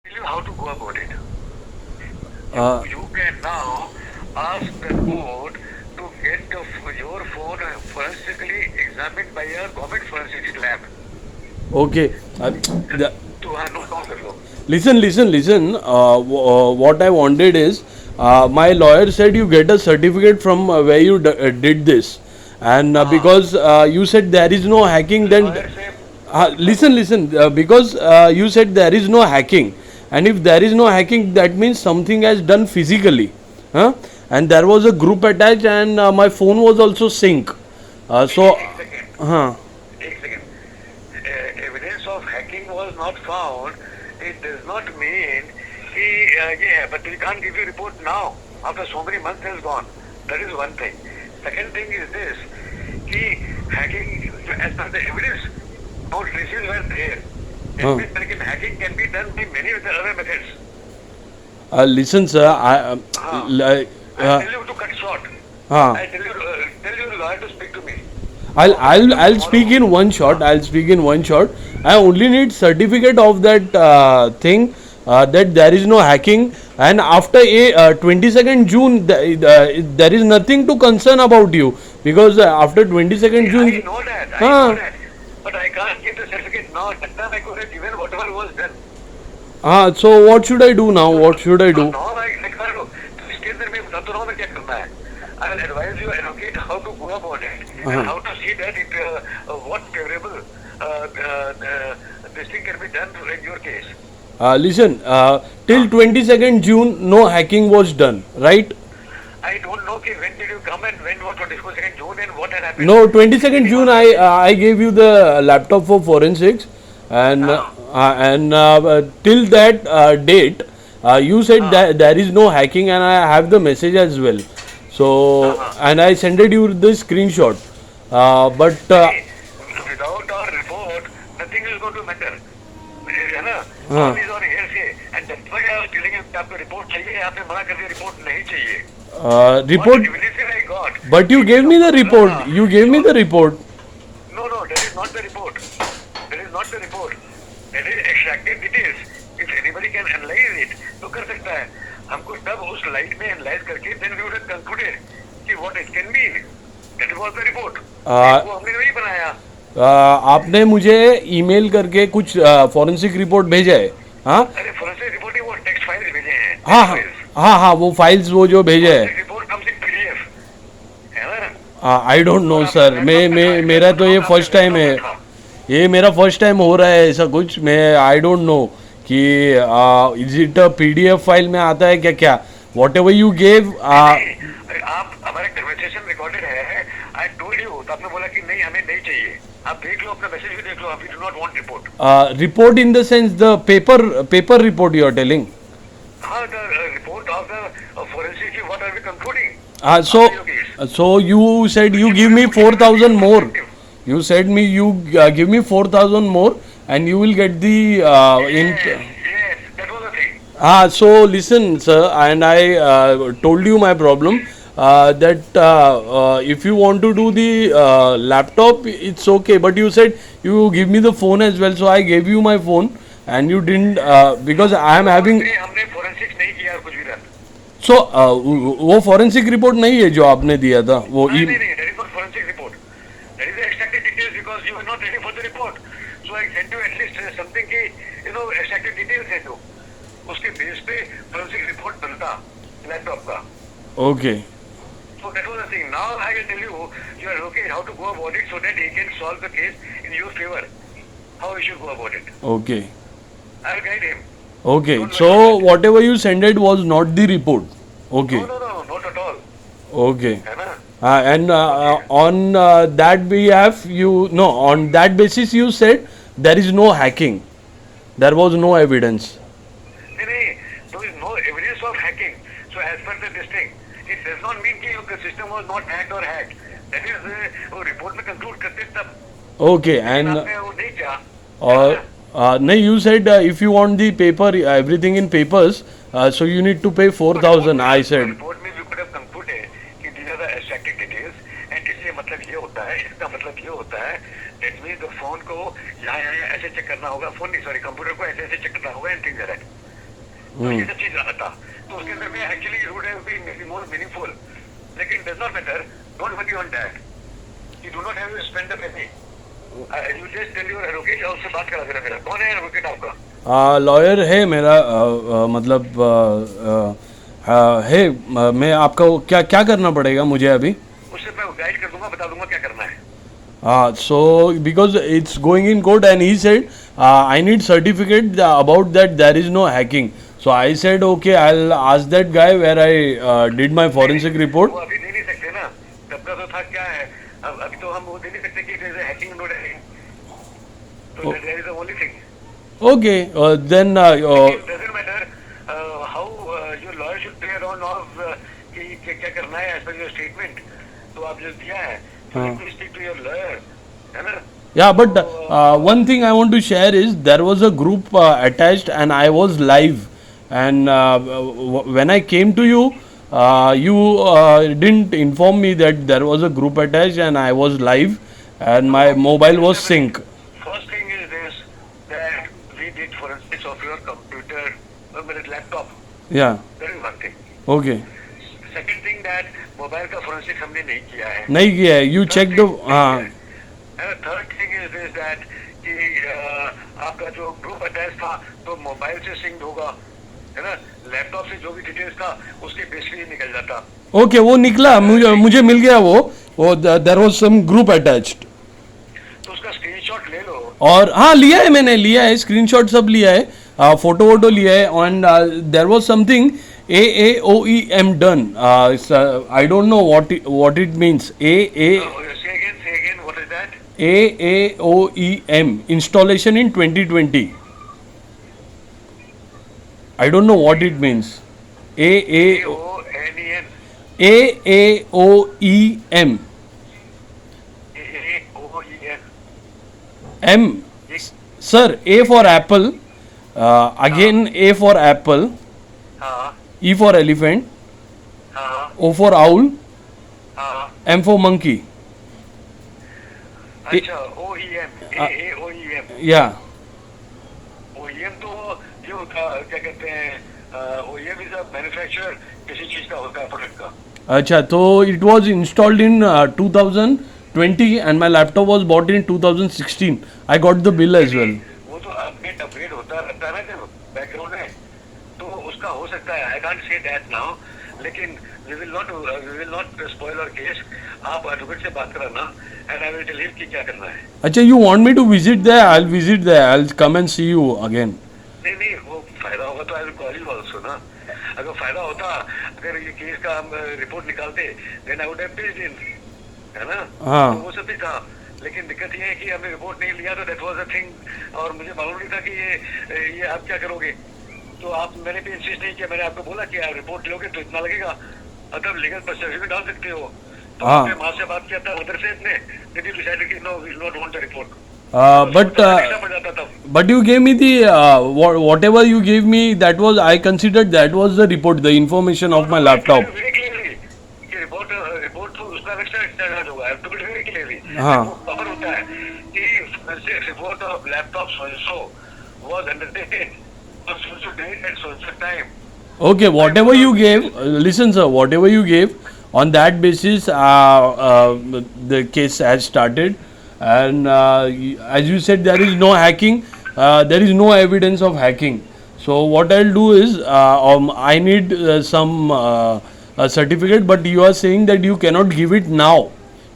Tell you how to go about it. Uh, You can now ask the court to get your phone forensically examined by a government forensics lab. okay. The, तो हाँ note down कर लो. listen. What I wanted is, my lawyer said you get a certificate from where you did this, and हाँ. because you said there is no hacking, then Lawyer से listen. Because you said there is no hacking, and if there is no hacking, that means something has done physically, huh? And there was a group attached, and my phone was also sync. So, एक second huh. एक second evidence of hacking was not found. It does not mean कि ये है, but we can't give you report now after so many months has gone. That is one thing. Second thing is this कि hacking as per the evidence, no traces were there. It Huh. means that hacking can be done by many other methods. Listen, sir. हाँ. Like, I tell you to cut short. huh. I tell your lawyer to speak to me. I'll speak Tomorrow. in one shot. I'll speak in one shot. I only need certificate of that thing, that there is no hacking. And after a 22nd June, there is nothing to concern about you, because after 22nd I June, know that. I know huh, that. But I can't give the certificate now. That time I could have given whatever was done. so what should I do now? What should I do? Now I can't do. तो इसके अंदर मैं बता तो रहा हूँ मैं क्या करना है. I will advise you, advocate, how to go about it and how to see that what favorable this thing can be done in your case. Listen, till 22nd June, no hacking was done, right? I don't know कि when did you come and when was 22nd June and what had happened. No, 22nd June I gave you the laptop for forensics, and हाँ. till that date, you said that there is no hacking, and I have the message as well. So, हाँ. and I sent you the screenshot. But See, without our report, nothing is going to matter. है ना? हाँ. All is on hearsay and that's why I was telling you कि आपको report चाहिए. आपने मना कर दिया report नहीं चाहिए. What report, evidence I got? but you gave me the report. You gave me the report. No, that is not the report. That is not the report. That is extracted details. If anybody can analyze it, तो कर सकता है. हमको तब उस light में analyse करके then we would have concluded कि what it can be. That was the report. वो हमने नहीं बनाया. आपने मुझे ईमेल करके कुछ फॉरेंसिक रिपोर्ट भेजा है, हाँ? अरे फोरेंसिक रिपोर्ट ही वो टेक्स्ट फाइल्स भेजे हैं. हाँ, टेक्स्ट हाँ, फाइल्स. हाँ, हाँ, वो फाइल्स वो जो भेजे है. Report comes in PDF. है ना? I don't know sir. मेरा तो ये फर्स्ट टाइम है. ये मेरा फर्स्ट टाइम हो रहा है ऐसा कुछ. मैं आई डोंट नो कि is it a PDF file में आता है क्या क्या. What ever you gave. आप हमारे कन्वर्सेशन रिकॉर्डेड है. आई टोल्ड यू तो आपने बोला कि नहीं हमें नहीं चाहिए. आप देख लो अपना मैसेज भी देख लो. We do not want report. Report in the sense the paper report you are telling. हाँ the report of the forensic what are we concluding. So you said you give me 4,000 more. You said me you give me 4,000 more, and you will get the in. Yes, that was the thing. So listen, sir, and I told you my problem, that if you want to do the laptop, it's okay. But you said you give me the phone as well, so I gave you my phone, and you didn't, because I am having. नहीं हमने forensics नहीं किया कुछ भी run. So वो forensic report नहीं है जो आपने दिया था वो नहीं that is not forensic report. That is the extracted details because you were not ready for the report. So I sent you at least something कि extracted details है जो उसके बेस पे forensic report बनता लैपटॉप का. Okay. So that was the thing. Now I will tell you, you are okay how to go about it so that he can solve the case in your favor. How we should go about it. Okay. I will guide him. Okay. Don't So worry about whatever you sent it was not the report. Okay. No, not at all. Okay. है ना? And on that behalf, on that basis, you said there is no hacking. There was no evidence. नहीं, there is no evidence of hacking. So as per this thing, it does not mean कि the system was not hacked or hacked. That is वो report में conclude करते तब. Okay. And आपने वो नहीं किया. no, you said if you want the paper, everything in papers, so you need to pay 4,000. I said. Report में we could have concluded कि these are the extracted details and इससे मतलब ये होता है, इसका मतलब ये होता है. That means the phone को यहाँ ऐसे चेक करना होगा. फोन नहीं, sorry, कंप्यूटर को ऐसे चेक करना होगा and things like that. तो ये सब चीज रहा था, तो उसके अंदर में actually would have been more meaningful, लेकिन does not matter, don't worry on that, you do not have to spend the money, you just tell your advocate और उससे बात करा देना मेरा। कौन है एडवोकेट आपका? लॉयर है मेरा, मतलब है, मैं आपका क्या क्या करना पड़ेगा मुझे अभी? उससे मैं गाइड कर दूंगा, बता दूंगा क्या करना है। So because it's going in court and he said I need certificate about that there is no hacking. So I said okay, I'll ask that guy where I did my forensic report. वो अभी दे नहीं सकते ना, तब का तो था क्या है, अब अभी तो हम वो दे नहीं सकते कि हैकिंग नोट है, तो that is the only thing. Okay, then It doesn't matter how your lawyer should play around of कि क्या करना है as per your statement, तो आप जो दिया है, so you please speak to your lawyer, है ना? yeah, but one thing I want to share is there was a group attached and I was live, and when I came to you, you didn't inform me that there was a group attached and I was live and my mobile was sync. First thing is this, that we did forensics of your computer, laptop. Yeah. That is one thing. Okay. Second thing that mobile का forensics हमने नहीं किया है। नहीं किया है. You check the third thing is this that कि आपका जो ग्रुप अटैच था तो मोबाइल से सिंक होगा, है ना, लैपटॉप से जो भी डिटेल्स था उसके बेस पे ही निकल जाता। ओके, वो निकला, मुझे मिल गया वो there was some group attached, तो उसका स्क्रीनशॉट ले लो। और हाँ लिया है, मैंने लिया है स्क्रीनशॉट, सब लिया है, फोटो वोटो लिया है, and there was something AAOEM done. I don't know what it means. Say again, what is that? AAOEM installation in 2020. I don't know what it means. AONEN. AAOEM. AAOEN. M. Sir, A for apple. Again A for apple. हाँ E for elephant. हाँ O for owl. हाँ। M for monkey. अच्छा, OEM, AAOEM. Yeah. OEM तो ये होता, क्या कहते हैं, OEM इज अ मैन्युफैक्चरर किसी चीज का होता है, प्रोडक्ट का। अच्छा, तो it was installed in 2020 and my laptop was bought in 2016. I got the bill as well. वो तो अपग्रेड होता रहता है ना जब बैकग्राउंड में, तो उसका हो सकता है, I can't say that now, लेकिन we will not spoil our case. आप एडवोकेट से बात कराना and I will tell him कि क्या करना है। अच्छा, you want me to visit there? I'll visit there. I'll come and see you again. नहीं, वो फायदा होगा तो I will call you also ना। अगर फायदा होता, अगर ये केस का हम रिपोर्ट निकालते, then I would have paid in, है ना? हाँ। तो वो सब भी था, लेकिन दिक्कत ये है कि हमने रिपोर्ट नहीं लिया, तो दैट वाज अ थिंग, और मुझे मालूम नहीं था कि ये आप क्या करोगे, तो आप, मैंने भी इंसिस्ट नहीं किया, मैंने आपको बोला कि आप रिपोर्ट लोगे तो इतना लगेगा, तब लीगल प्रोसेस में डाल सकते हो। तो हाँ। मैंने वहाँ से बात किया था उधर से, इतने देन यू डिसाइडेड कि no, we will not want the report. But you gave me the whatever you gave me, that was, I considered that was the report, the information of my laptop. Very clearly, कि report तो उसका extend होगा, I have to put very clearly. हाँ। वो cover होता है कि report of laptop so was undertaken on so date and so time. Okay, whatever you gave, listen sir, whatever you gave, on that basis the case has started, and as you said, there is no hacking, there is no evidence of hacking. So what I'll do is, I need some a certificate, but you are saying that you cannot give it now.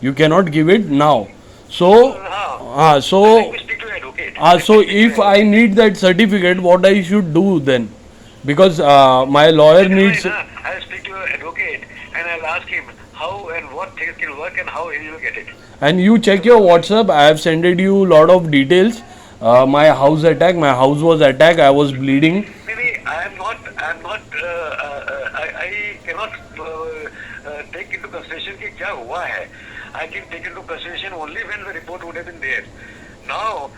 You cannot give it now. So, हाँ। so Let me speak to your advocate. so if I need that certificate, what I should do then? Because my lawyer needs. I'll speak to your advocate and I'll ask him how and what things can work and how he will get it. And you check your WhatsApp. I have sent you lot of details. My house attack. My house was attacked. I was bleeding. Maybe I cannot take into consideration कि क्या हुआ है. I can take into consideration only when the report would have been there. Now,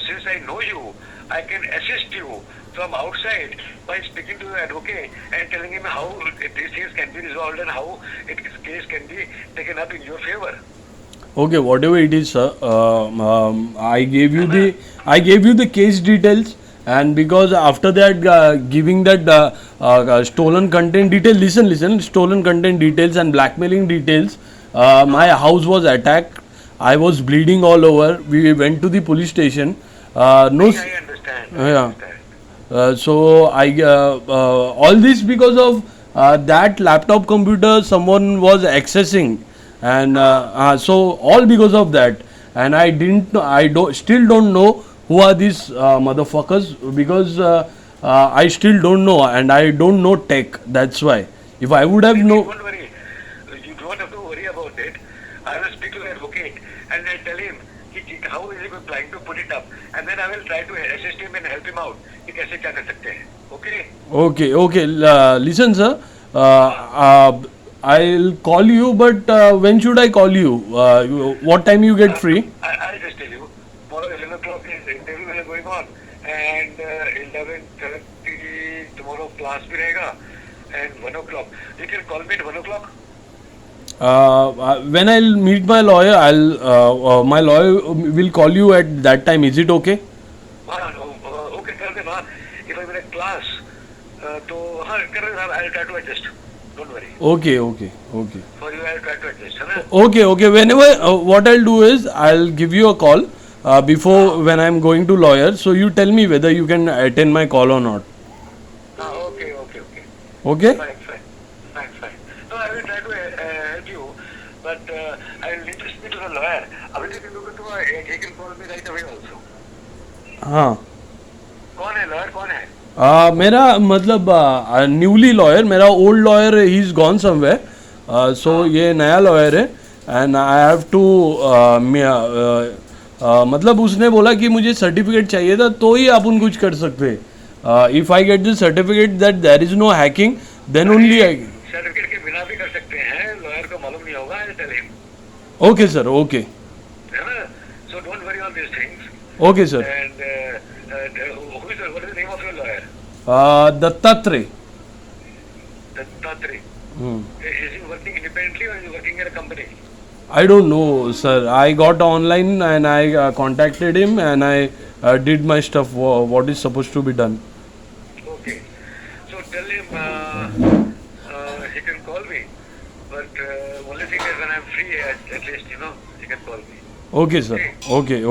since I know you, I can assist you from outside by speaking to your advocate and telling him how these things can be resolved and how this case can be taken up in your favor. Okay, whatever it is, sir. I gave you the case details, and because after that giving that stolen content detail, listen, stolen content details and blackmailing details, my house was attacked. I was bleeding all over. We went to the police station. No, I understand. I yeah. understand. So all this because of that laptop computer someone was accessing, and so all because of that. And I didn't know, I don't still don't know who are these motherfuckers, because I still don't know, and I don't know tech. That's why. If I would have know. Don't worry. You don't have to worry about it. I will speak to the advocate and I'll tell him how is he planning to put it up, and then I will try to assist him and help him out कि कैसे क्या कर सकते हैं. Okay? Okay. Listen, sir. I'll call you, but when should I call you? What time you get free? I'll just tell you. Tomorrow 11 o'clock is the interview is going on, and 11:30 tomorrow class भी रहेगा, and 1 o'clock. You can call me at 1 o'clock. When I'll meet my lawyer, my lawyer will call you at that time. Is it okay? Okay, कर देना. If I'm in a class, तो हाँ कर देना. I'll try to adjust. Don't worry. Okay. For you, I'll try to adjust. है ना? Okay. Whenever what I'll do is I'll give you a call before when I'm going to lawyer. So you tell me whether you can attend my call or not. Okay. Okay? Fine. No, I will try to help you, but I will need to speak to the lawyer. Abhi can look into he can call me right away also. हाँ. कौन है lawyer? कौन है? मेरा मतलब newly lawyer, मेरा old lawyer he is gone somewhere, so ये नया लॉयर है. एंड आई हैव टू मतलब उसने बोला कि मुझे सर्टिफिकेट चाहिए था तो ही अपन कुछ कर सकते. If I get the certificate that there is no hacking, then only I. Certificate के बिना भी कर सकते हैं. लॉयर को मालूम नहीं होगा. I'll tell him. Okay sir, okay. है ना? So don't worry on these things. Okay sir. And what is the name of your lawyer? Dattatreya. Dattatri. Is he working independently or is he working in a company? I don't know, sir. I got online and I contacted him and I did my stuff, what is supposed to be done. Okay. So tell him he can call me. But only thing is when I'm free, at least, he can call me. Okay, sir. Okay. Yeah.